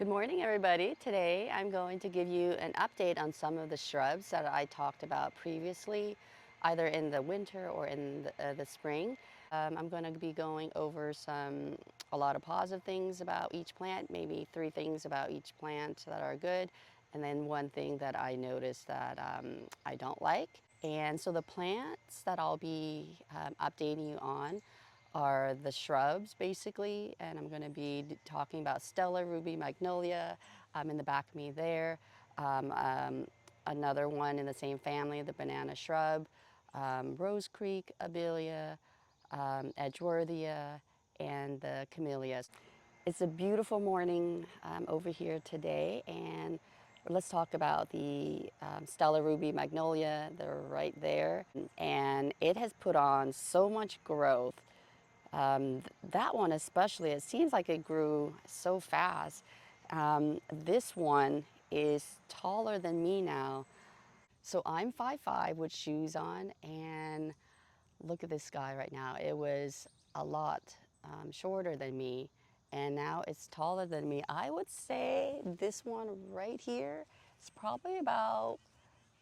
Good morning, everybody. Today I'm going to give you an update on some of the shrubs that I talked about previously, either in the winter or in the spring. I'm going to be going over a lot of positive things about each plant, maybe 3 things about each plant that are good, and then one thing that I noticed that I don't like. And so the plants that I'll be updating you on are the shrubs basically, and I'm going to be talking about Stella, Ruby, Magnolia in the back of me there. Another one in the same family, the banana shrub, Rose Creek, Abelia, Edgeworthia, and the Camellias. It's a beautiful morning over here today, and let's talk about the Stella, Ruby, Magnolia. They're right there, and it has put on so much growth. That one especially, it seems like it grew so fast. This one is taller than me now. So I'm 5'5" with shoes on, and look at this guy right now. It was a lot shorter than me, and now it's taller than me. I would say this one right here is probably about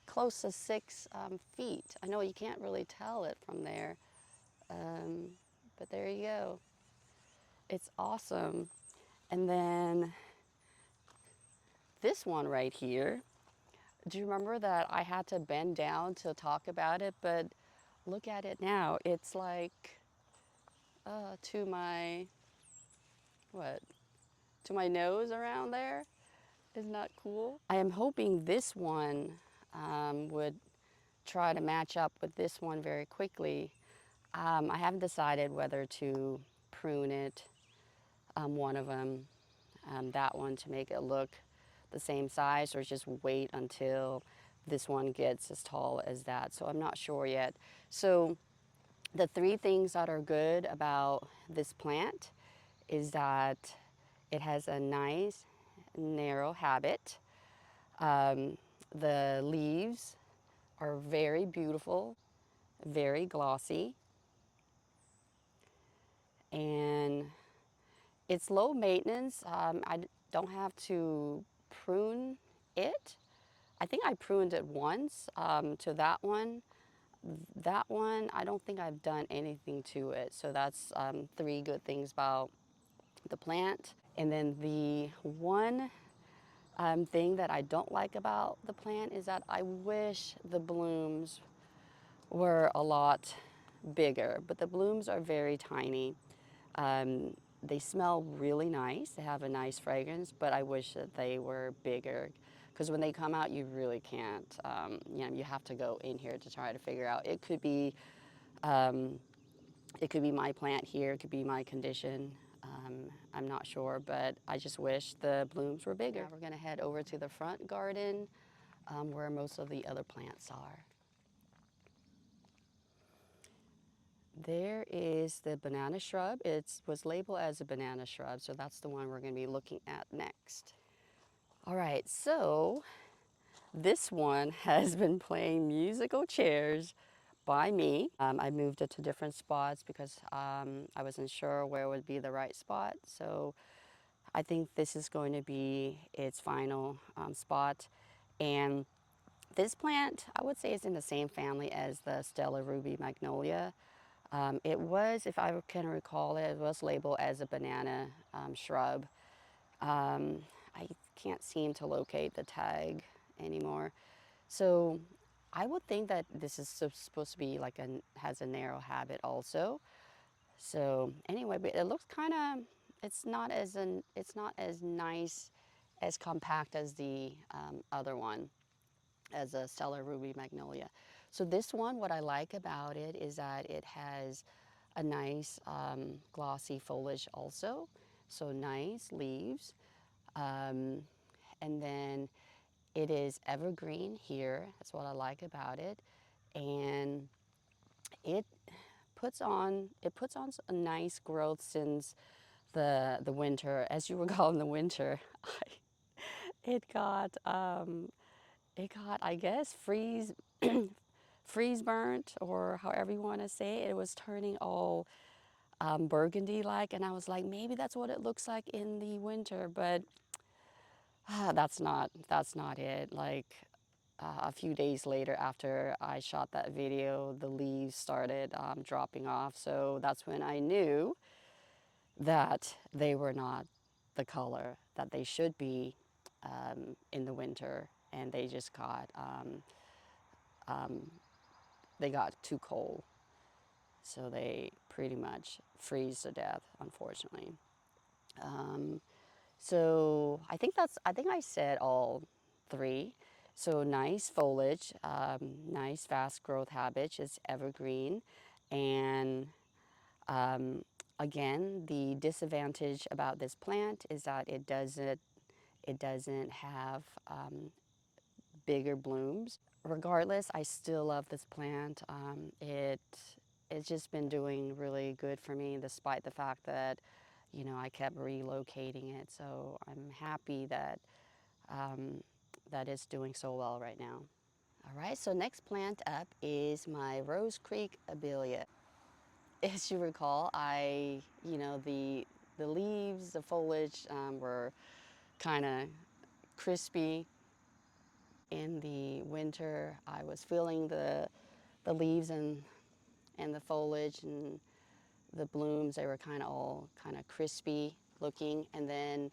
close to 6 feet. I know you can't really tell it from there, but there you go. It's awesome. And then this one right here, do you remember that I had to bend down to talk about it? But look at it now. It's like to my, what? To my nose around there. Isn't that cool? I am hoping this one would try to match up with this one very quickly. I haven't decided whether to prune it, one of them, that one, to make it look the same size, or just wait until this one gets as tall as that. So I'm not sure yet. So the 3 things that are good about this plant is that it has a nice narrow habit. The leaves are very beautiful, very glossy, and it's low maintenance. I don't have to prune it. I think I pruned it once to that one. That one, I don't think I've done anything to it. So that's 3 good things about the plant. And then the one thing that I don't like about the plant is that I wish the blooms were a lot bigger, but the blooms are very tiny. They smell really nice. They have a nice fragrance, but I wish that they were bigger, because when they come out, you really can't. You have to go in here to try to figure out. It could be my plant here. It could be my condition. I'm not sure, but I just wish the blooms were bigger. Now we're going to head over to the front garden, where most of the other plants are. There is the banana shrub. It was labeled as a banana shrub, so that's the one we're going to be looking at next. All right, so this one has been playing musical chairs by me. I moved it to different spots because I wasn't sure where would be the right spot. So I think this is going to be its final spot. And this plant, I would say, is in the same family as the Stella Ruby Magnolia. It was, if I can recall it, was labeled as a banana shrub. I can't seem to locate the tag anymore. So I would think that this is supposed to be like has a narrow habit also. So anyway, but it looks kind of, it's not as nice, as compact as the other one, as a Stella Ruby Magnolia. So this one, what I like about it is that it has a nice glossy foliage also. So nice leaves. And then it is evergreen here. That's what I like about it. And it puts on a nice growth since the winter. As you recall, in the winter, it got I guess freeze burnt, or however you want to say it. It was turning all burgundy like, and I was like, maybe that's what it looks like in the winter, but That's not it. Like a few days later after I shot that video, the leaves started dropping off. So that's when I knew that they were not the color that they should be in the winter, and they got too cold, so they pretty much freeze to death, unfortunately. Um, so I think I said all three. So nice foliage, nice fast growth habits. It's evergreen, and um, again, the disadvantage about this plant is that it doesn't have bigger blooms. Regardless, I still love this plant. It's just been doing really good for me, despite the fact that, you know, I kept relocating it. So I'm happy that that it's doing so well right now. All right, so next plant up is my Rose Creek Abelia. As you recall, the leaves, the foliage were kind of crispy in the winter. I was feeling the leaves and the foliage and the blooms. They were kind of all kind of crispy looking. And then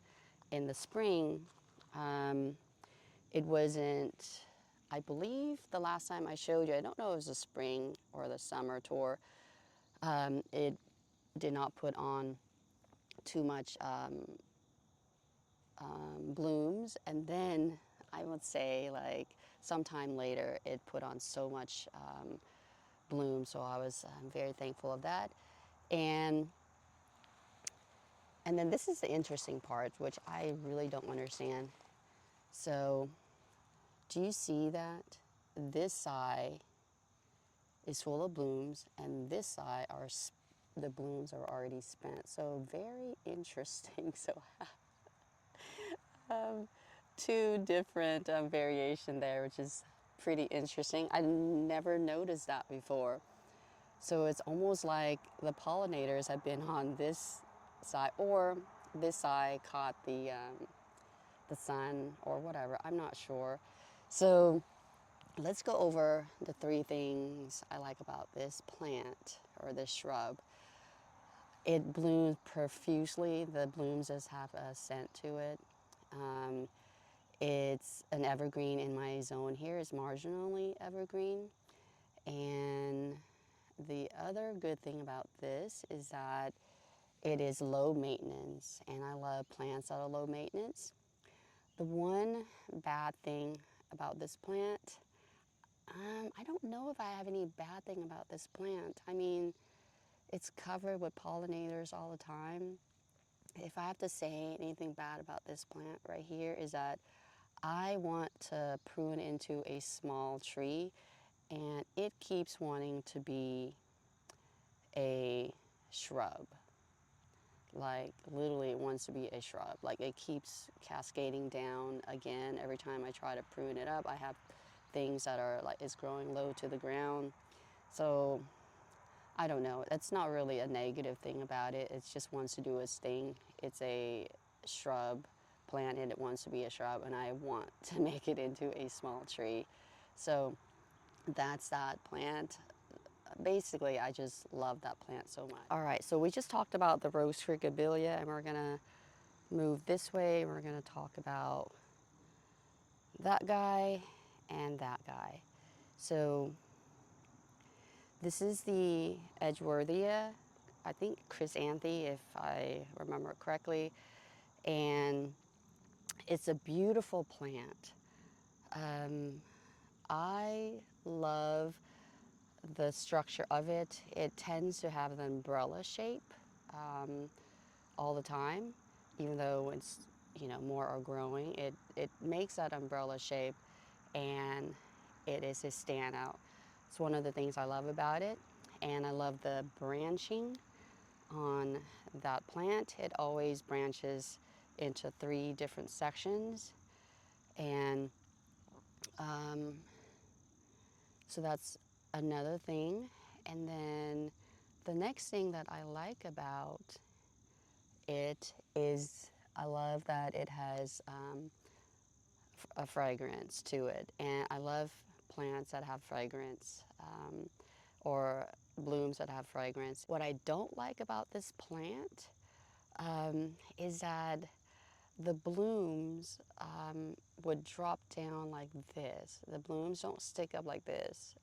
in the spring, it wasn't, I believe the last time I showed you, I don't know if it was the spring or the summer tour, it did not put on too much blooms. And then I would say like sometime later it put on so much bloom. So I was very thankful of that. And and then this is the interesting part, which I really don't understand. So do you see that this side is full of blooms, and this side the blooms are already spent? So very interesting. So um, two different variation there, which is pretty interesting. I never noticed that before. So it's almost like the pollinators have been on this side, or this side caught the sun or whatever. I'm not sure. So let's go over the three things I like about this plant or this shrub. It blooms profusely. The blooms just have a scent to it. Um, it's an evergreen in my zone here. It's marginally evergreen. And the other good thing about this is that it is low maintenance, and I love plants that are low maintenance. The one bad thing about this plant, I don't know if I have any bad thing about this plant. I mean, it's covered with pollinators all the time. If I have to say anything bad about this plant right here is that I want to prune into a small tree, and it keeps wanting to be a shrub. Like literally it wants to be a shrub. Like it keeps cascading down again. Every time I try to prune it up, I have things that are like it's growing low to the ground. So I don't know. That's not really a negative thing about it. It just wants to do its thing. It's a shrub plant and it wants to be a shrub, and I want to make it into a small tree. So that's that plant. Basically, I just love that plant so much. All right, so we just talked about the Rose Creek Abelia, and we're gonna move this way. We're gonna talk about that guy and that guy. So this is the Edgeworthia, I think chrysanthemum, if I remember correctly, and it's a beautiful plant. I love the structure of it. It tends to have an umbrella shape all the time, even though it's, you know, more are growing. It makes that umbrella shape, and it is a standout. It's one of the things I love about it, and I love the branching on that plant. It always branches into three different sections, and so that's another thing. And then the next thing that I like about it is I love that it has a fragrance to it. And I love plants that have fragrance, or blooms that have fragrance. What I don't like about this plant is that the blooms would drop down like this. The blooms don't stick up like this.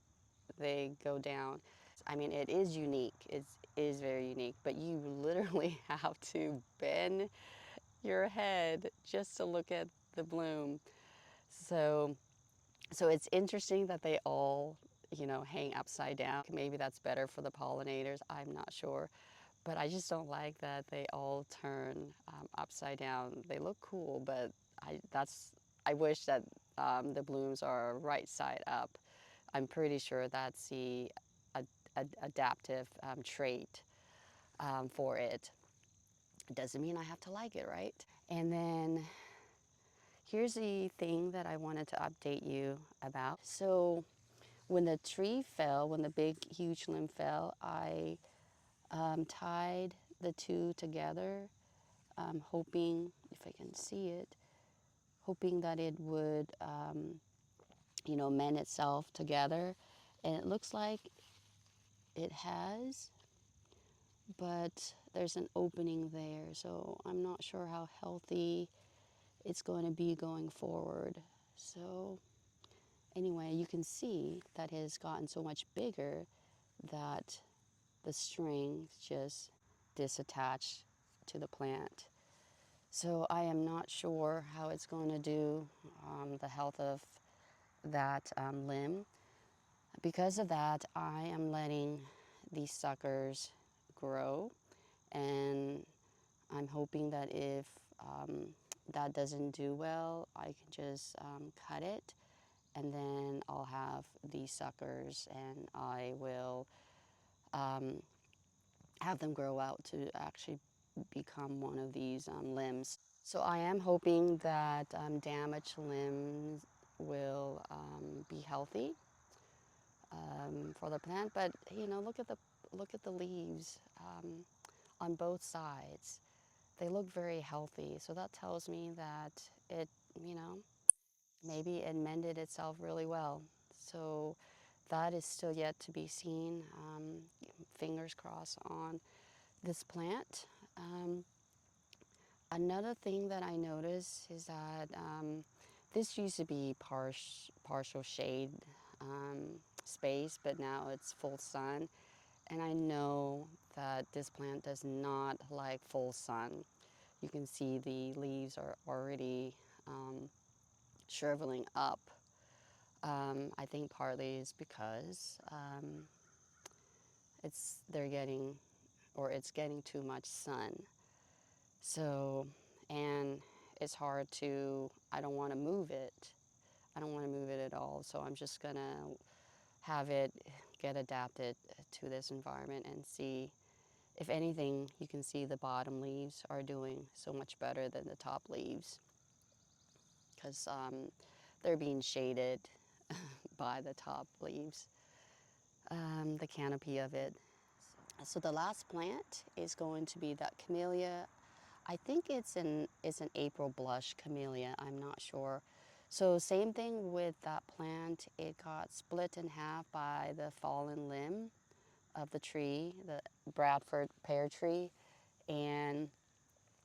They go down. I mean, it is unique. It is very unique, but you literally have to bend your head just to look at the bloom. So, so it's interesting that they all, hang upside down. Maybe that's better for the pollinators. I'm not sure. But I just don't like that they all turn upside down. They look cool, but I wish that the blooms are right side up. I'm pretty sure that's the adaptive trait for it. It doesn't mean I have to like it, right? And then here's the thing that I wanted to update you about. So when the tree fell, when the big, huge limb fell, I tied the two together, hoping, if I can see it, hoping that it would, mend itself together. And it looks like it has, but there's an opening there. So I'm not sure how healthy it's going to be going forward. So anyway, you can see that it has gotten so much bigger that the strings just disattach to the plant. So I am not sure how it's going to do the health of that limb. Because of that, I am letting these suckers grow, and I'm hoping that if that doesn't do well, I can just cut it, and then I'll have these suckers, and I will have them grow out to actually become one of these limbs. So I am hoping that damaged limbs will be healthy for the plant. But look at the leaves on both sides. They look very healthy. So that tells me that it, maybe it mended itself really well. So that is still yet to be seen. Fingers crossed on this plant. Another thing that I noticed is that this used to be partial shade space, but now it's full sun. And I know that this plant does not like full sun. You can see the leaves are already shriveling up. I think partly is because it's getting too much sun. So, and it's hard I don't want to move it. I don't want to move it at all. So I'm just going to have it get adapted to this environment and see. If anything, you can see the bottom leaves are doing so much better than the top leaves because they're being shaded by the top leaves, the canopy of it. So the last plant is going to be that Camellia. I think it's an April blush camellia. I'm not sure. So same thing with that plant. It got split in half by the fallen limb of the tree, the Bradford pear tree, and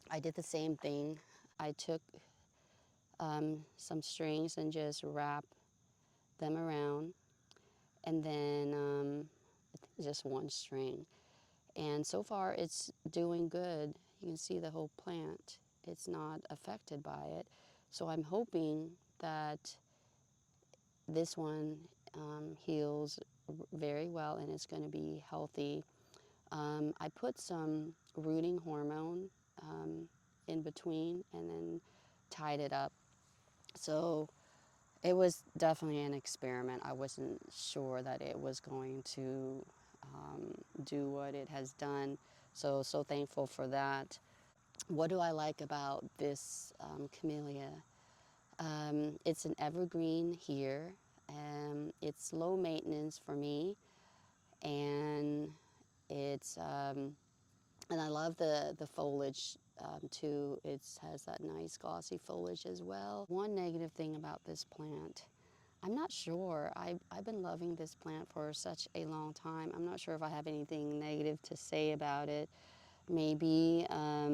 I did the same thing. I took some strings and just wrapped them around, and then just one string. And so far it's doing good. You can see the whole plant. It's not affected by it. So I'm hoping that this one heals very well and it's going to be healthy. I put some rooting hormone in between and then tied it up. So it was definitely an experiment. I wasn't sure that it was going to do what it has done. So thankful for that. What do I like about this camellia? It's an evergreen here. It's low maintenance for me, and it's and I love the foliage too. It has that nice glossy foliage as well. One negative thing about this plant, I'm not sure. I've been loving this plant for such a long time. I'm not sure if I have anything negative to say about it. Maybe, I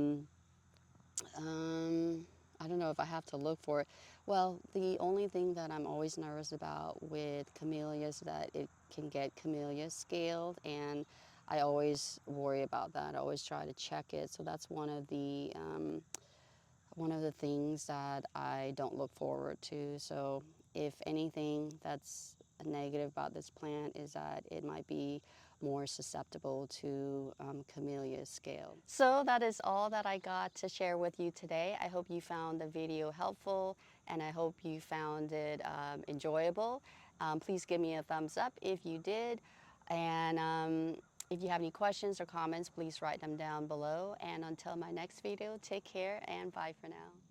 don't know if I have to look for it. Well, the only thing that I'm always nervous about with camellia is that it can get camellia scaled, and I always worry about that. I always try to check it. So that's one of the things that I don't look forward to. So if anything that's negative about this plant is that it might be more susceptible to camellia scale. So that is all that I got to share with you today. I hope you found the video helpful, and I hope you found it enjoyable. Please give me a thumbs up if you did. And if you have any questions or comments, please write them down below. And until my next video, take care and bye for now.